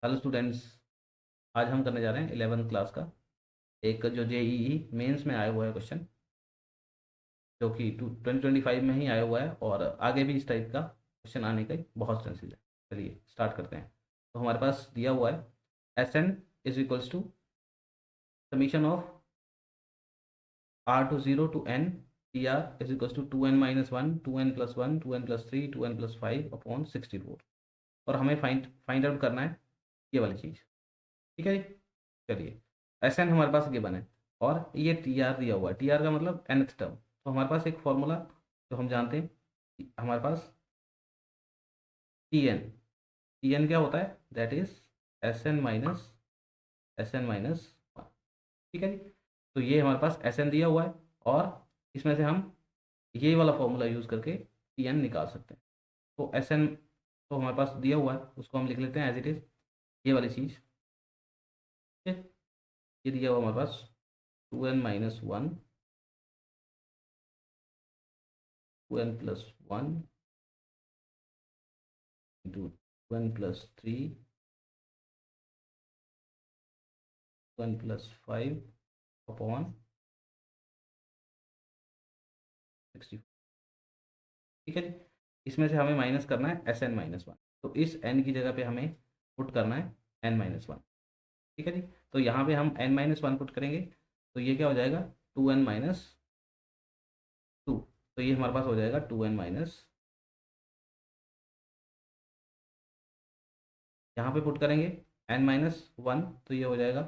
Hello students. आज हम करने जा रहे हैं 11th क्लास का एक जो जेईई मेंस में आया हुआ है क्वेश्चन, जो कि 2025 में ही आया हुआ है और आगे भी इस टाइप का क्वेश्चन आने के बहुत चांसेस है। चलिए स्टार्ट करते हैं। तो हमारे पास दिया हुआ है S N is equals to summation of r to zero to n T r is equals to 2n-1 2n+1 2n+3 2n+5 upon 64। और हमें फाइंड आउट करना है ये वाली चीज़। ठीक है जी। चलिए, एस एन हमारे पास गिवन है और ये टी आर दिया हुआ है। टी आर का मतलब nth टर्म। तो हमारे पास एक फॉर्मूला जो हम जानते हैं कि हमारे पास टी एन क्या होता है, that is S N minus one. ठीक है जी। तो ये हमारे पास एस एन दिया हुआ है और इसमें से हम ये वाला फॉर्मूला यूज़ करके टी एन निकाल सकते हैं। तो एस एन तो हमारे पास दिया हुआ है, उसको हम लिख लेते हैं एज इट इज़, ये वाली चीज़। ठीक है, ये दिया हुआ हमारे पास 2n-1 2n+1 into 2n+3 2n+5 upon 60। ठीक है जी। इसमें से हमें माइनस करना है एस एन माइनस वन। तो इस एन की जगह पे हमें पुट करना है n-1। ठीक है जी। तो यहाँ पे हम n-1 पुट करेंगे तो ये क्या हो जाएगा, 2n-2। तो ये हमारे पास हो जाएगा 2n-, यहाँ पे पुट करेंगे n-1 तो ये हो जाएगा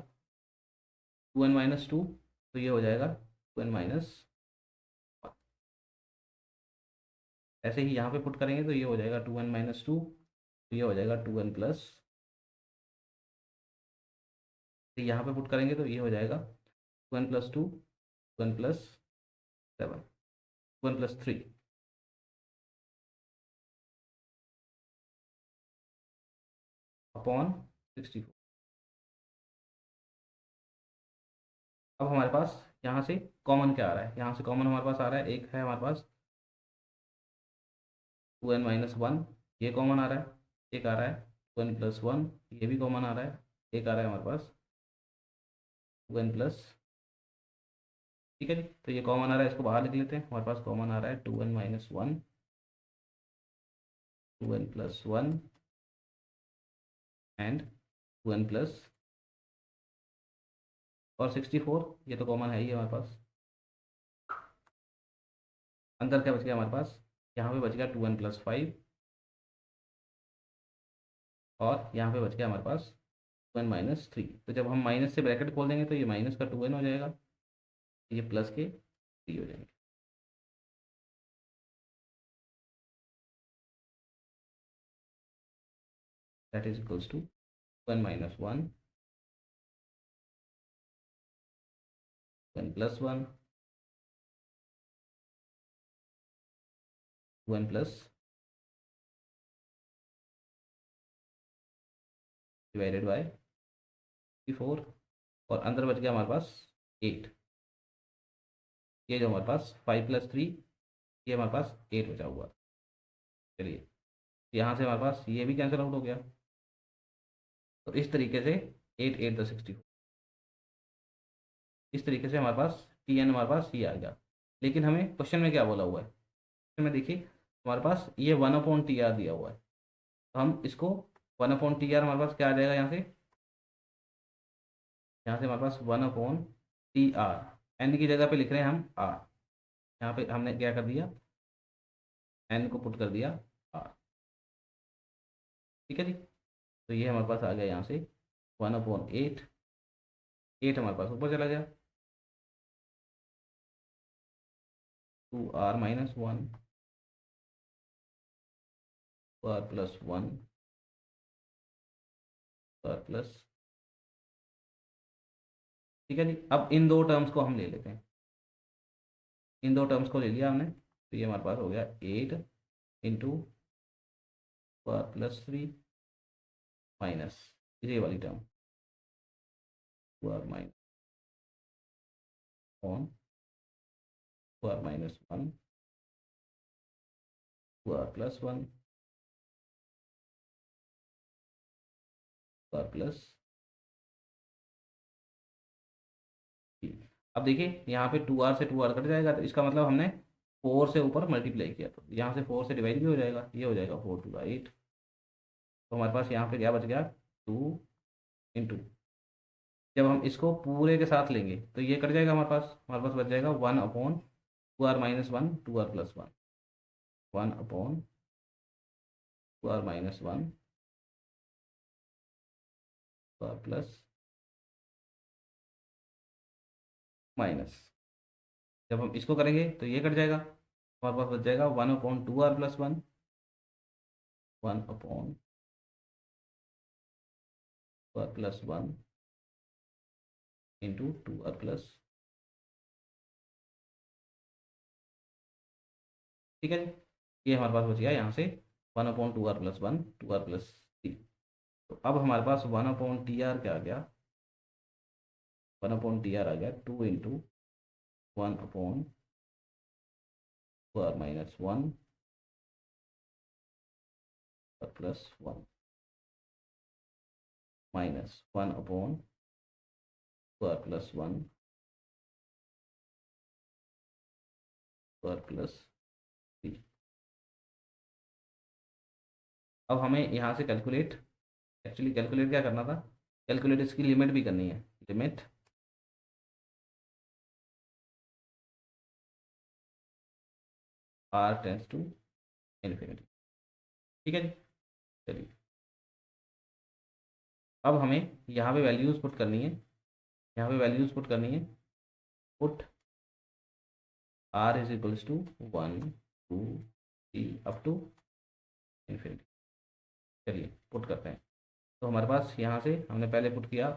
2n-2। तो ये हो जाएगा 2n-, ऐसे ही यहाँ पे पुट करेंगे तो ये हो जाएगा 2n-2। तो ये हो जाएगा 2n+। तो यहाँ पे पुट करेंगे तो ये हो जाएगा 2n+2 2n+7 2n+3 अपॉन 64। अब हमारे पास यहाँ से कॉमन क्या आ रहा है, यहाँ से कॉमन हमारे पास आ रहा है, एक है हमारे पास 2n-1, ये कॉमन आ रहा है। एक आ रहा है 2n+1, ये भी कॉमन आ रहा है। एक आ रहा है हमारे पास 2n+। ठीक है जी। तो ये कॉमन आ रहा है, इसको बाहर लिख लेते हैं। हमारे पास कॉमन आ रहा है 2n-1 2n+1 एंड 2n+ और 64, ये तो कॉमन है ही हमारे पास। अंदर क्या बच गया हमारे पास, यहाँ पे बच गया 2n+5 और यहाँ पे बच गया हमारे पास 2n-3। तो जब हम माइनस से ब्रैकेट खोल देंगे तो ये माइनस का 2n हो जाएगा, ये प्लस के 3 हो जाएंगे। That is equals to 2n-1 2n+1 2n+ divided by 4। और अंदर बच गया हमारे पास 8। ये जो हमारे पास 5+3, ये हमारे पास 8 बचा हुआ। चलिए, यहाँ से हमारे पास ये भी कैंसिल आउट हो गया। तो इस तरीके से 8 8 द 64, इस तरीके से हमारे पास टी एन हमारे पास ये आ गया। लेकिन हमें क्वेश्चन में क्या बोला हुआ है, क्वेश्चन में देखिए हमारे पास ये 1/TR दिया हुआ है। तो हम इसको 1/TR हमारे पास क्या आ जाएगा, यहाँ से हमारे पास 1/TR। एन की जगह पे लिख रहे हैं हम आर। यहाँ पे हमने क्या कर दिया, एन को पुट कर दिया आर। ठीक है जी। तो ये हमारे पास आ गया यहाँ से 1/8। 8 हमारे पास ऊपर चला गया, 2r-1 r+1 r+। ठीक है जी। अब इन दो टर्म्स को हम ले लेते हैं। इन दो टर्म्स को ले लिया हमने तो ये हमारे पास हो गया 8 × r+3 माइनस ये वाली term 2r- on 2r-1 2r+1 square plus three. अब देखिए यहाँ पे 2r से 2r कट जाएगा, तो इसका मतलब हमने 4 से ऊपर मल्टीप्लाई किया, तो यहाँ से 4 से डिवाइड भी हो जाएगा, ये हो जाएगा 4 2 8। तो हमारे पास यहाँ पे क्या बच गया, 2 × जब हम इसको पूरे के साथ लेंगे तो ये कट जाएगा, हमारे पास बच जाएगा 1/2r - 1 2r+1, 1/2r - 1 2r plus minus. जब हम इसको करेंगे तो ये कट जाएगा, हमारे पास बच जाएगा 1/2r+1, 1/2r+1 इंटू 2r+। ठीक है जी, ये हमारे पास बच गया यहाँ से 1/2r+1 2r+3। तो अब हमारे पास 1/tr क्या आ गया, 1/tr आ गया 2 × 1/2r-1 +1 माइनस 1/2r+1 2r+3। अब हमें यहाँ से कैलकुलेट, एक्चुअली कैलकुलेट क्या करना था, कैलकुलेट इसकी लिमिट भी करनी है, लिमिट r →∞। ठीक है जी, चलिए अब हमें यहाँ पे वैल्यूज़ पुट करनी है, यहाँ पे वैल्यूज़ पुट करनी है, put r = 1 2 3 up to infinity. चलिए पुट करते हैं। तो हमारे पास यहाँ से हमने पहले पुट किया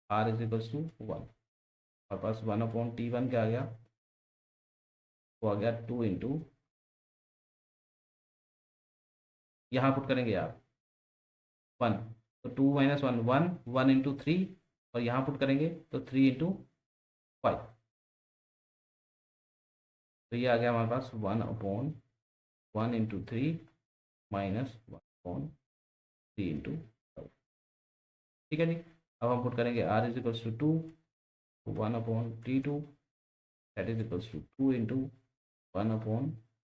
r = 1, हमारे पास 1/t1 क्या आ गया, वो आ गया 2 × यहाँ पुट करेंगे यार 1, तो 2 - 1 1 1 × 3, और यहाँ पुट करेंगे तो 3 × 5, तो ये आ गया हमारे पास 1/1 × 3 माइनस 1/3 × 5। ठीक है जी, अब हम पुट करेंगे r = 2 1/t2 that is equals to 2 × 1/,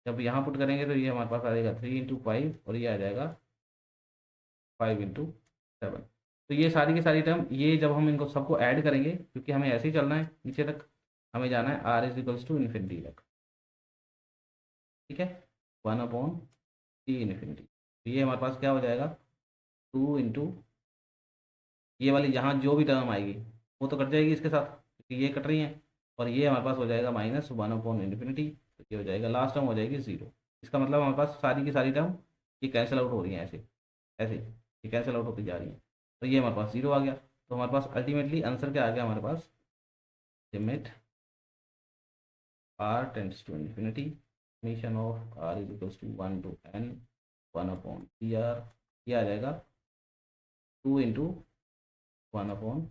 जब यहाँ पुट करेंगे तो ये हमारे पास आ जाएगा 3 × 5, और ये आ जाएगा 5 × 7। तो ये सारी की सारी टर्म, ये जब हम इनको सबको ऐड करेंगे, क्योंकि हमें ऐसे ही चलना है नीचे तक, हमें जाना है r = इन्फिनिटी तक। ठीक है, 1/t∞, तो ये हमारे पास क्या हो जाएगा 2 × ये वाली यहाँ जो भी टर्म आएगी वो तो कट जाएगी इसके साथ, क्योंकि ये कट रही हैं, और ये हमारे पास हो जाएगा -1/∞, तो ये हो जाएगा लास्ट टर्म हो जाएगी 0। इसका मतलब हमारे पास सारी की सारी टर्म ये कैंसिल आउट हो रही हैं, ऐसे ऐसे ये कैंसिल आउट होती जा रही हैं, तो ये हमारे पास 0 आ गया। तो हमारे पास अल्टीमेटली आंसर क्या आ गया, हमारे पास limit r →∞ summation of r = 1 to n 1/tr, ये आ जाएगा 2 × 1/,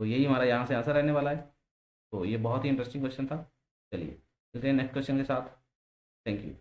तो यही हमारा यहाँ से आंसर रहने वाला है। तो ये बहुत ही इंटरेस्टिंग क्वेश्चन था। चलिए चलते हैं नेक्स्ट क्वेश्चन के साथ। Thank you.